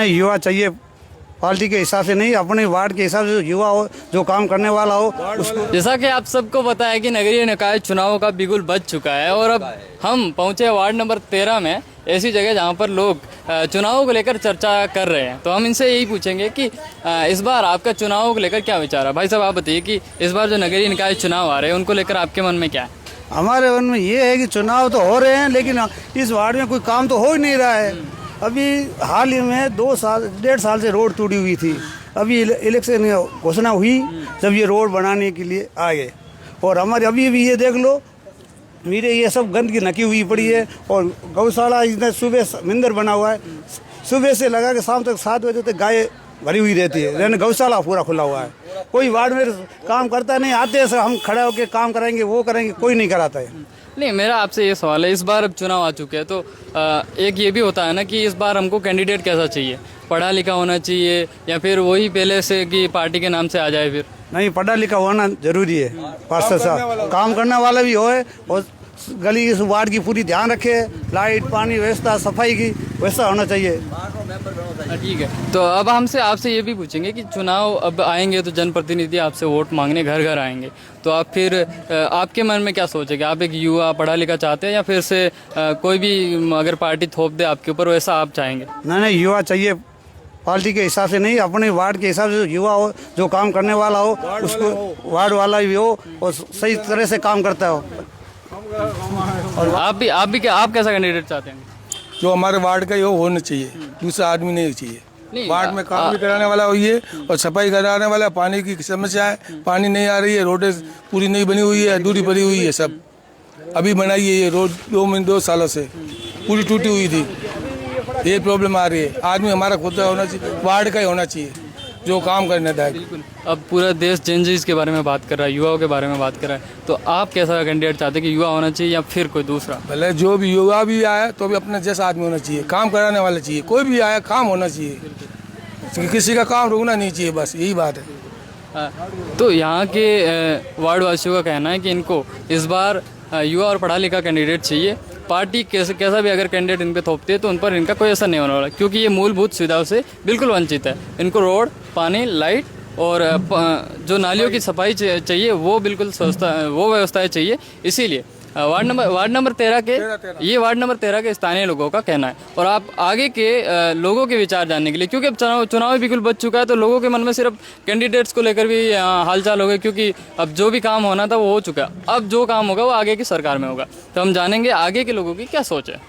नहीं, युवा चाहिए, पार्टी के हिसाब से नहीं, अपने वार्ड के हिसाब से युवा हो, जो काम करने वाला हो उसको। जैसा कि आप सबको पता है कि नगरीय निकाय चुनावों का बिगुल बज चुका है और अब हम पहुंचे वार्ड नंबर 13 में, ऐसी जगह जहां पर लोग चुनावों को लेकर चर्चा कर रहे हैं। तो हम इनसे यही पूछेंगे कि इस बार आपका चुनावों को लेकर क्या विचार है। भाई साहब, आप बताइए कि इस बार जो नगरीय निकाय चुनाव आ रहे हैं उनको लेकर आपके मन में क्या है। हमारे मन में ये है कि चुनाव तो हो रहे हैं, लेकिन इस वार्ड में कोई काम तो हो ही नहीं रहा है। अभी हाल ही में 1.5 साल से रोड टूटी हुई थी। अभी इलेक्शन घोषणा हुई जब ये रोड बनाने के लिए आ गए, और हमारे अभी भी ये देख लो, मेरे ये सब गंदगी नकी हुई पड़ी है। और गौशाला इधर सुबह मंदिर बना हुआ है, सुबह से लगा के शाम तक 7 बजे तक गाय भरी हुई रहती है, यानी गौशाला पूरा खुला हुआ है। कोई वार्ड में काम करता नहीं, आते हैं सर हम खड़े होकर काम कराएंगे, वो करेंगे, कोई नहीं कराता है। नहीं, मेरा आपसे ये सवाल है, इस बार अब चुनाव आ चुके हैं तो एक ये भी होता है ना कि इस बार हमको कैंडिडेट कैसा चाहिए, पढ़ा लिखा होना चाहिए या फिर वही पहले से कि पार्टी के नाम से आ जाए। फिर नहीं, पढ़ा लिखा होना जरूरी है, 5 साल काम करने वाला भी होए और गली इस वार्ड की पूरी ध्यान रखे, लाइट पानी व्यवस्था सफाई की वैसा होना चाहिए। ठीक है, तो अब हमसे आपसे ये भी पूछेंगे कि चुनाव अब आएंगे तो जनप्रतिनिधि आपसे वोट मांगने घर घर आएंगे, तो आप फिर आपके मन में क्या सोचेंगे। आप एक युवा पढ़ा लिखा चाहते हैं या फिर से कोई भी अगर पार्टी थोप दे आपके ऊपर वैसा आप चाहेंगे। नहीं, युवा चाहिए, पार्टी के हिसाब से नहीं, अपने वार्ड के हिसाब से युवा हो, जो काम करने वाला हो उसको, वार्ड वाला भी हो और सही तरह से काम करता हो। और आप कैसा कैंडिडेट चाहते हैं। जो हमारे वार्ड का ही हो होना चाहिए, दूसरा आदमी नहीं चाहिए। वार्ड में काम भी कराने वाला हो ये, और सफाई कराने वाला। पानी की समस्या है, पानी नहीं आ रही है, रोडें पूरी नहीं बनी हुई है, अधूरी पड़ी हुई है, सब अभी बनाई है ये रोड 2 सालों से पूरी टूटी हुई थी। ये प्रॉब्लम आ रही है। आदमी हमारा खुद का होना चाहिए, वार्ड का ही होना चाहिए जो काम करने था। बिल्कुल, अब पूरा देश जेनजीज के बारे में बात कर रहा है, युवाओं के बारे में बात कर रहा है, तो आप कैसा कैंडिडेट चाहते हैं कि युवा होना चाहिए या फिर कोई दूसरा। भले जो भी युवा भी आया तो भी अपने जैसा आदमी होना चाहिए, काम कराने वाला चाहिए। कोई भी आया काम होना चाहिए, किसी का काम रुकना नहीं चाहिए, बस यही बात है। तो यहाँ के वार्ड वासियों का कहना है कि इनको इस बार युवा और पढ़ा लिखा कैंडिडेट चाहिए। पार्टी कैसा भी अगर कैंडिडेट इन पे थोपती है तो उन पर इनका कोई असर नहीं होने वाला, क्योंकि ये मूलभूत सुविधाओं से बिल्कुल वंचित है। इनको रोड पानी लाइट और जो नालियों की सफाई चाहिए वो बिल्कुल वो व्यवस्थाएं चाहिए। इसीलिए वार्ड नंबर 13 के स्थानीय लोगों का कहना है। और आप आगे के लोगों के विचार जानने के लिए, क्योंकि अब चुनाव बिल्कुल बच चुका है, तो लोगों के मन में सिर्फ कैंडिडेट्स को लेकर भी हालचाल हो गए, क्योंकि अब जो भी काम होना था वो हो चुका है। अब जो काम होगा वो आगे की सरकार में होगा। तो हम जानेंगे आगे के लोगों की क्या सोच है।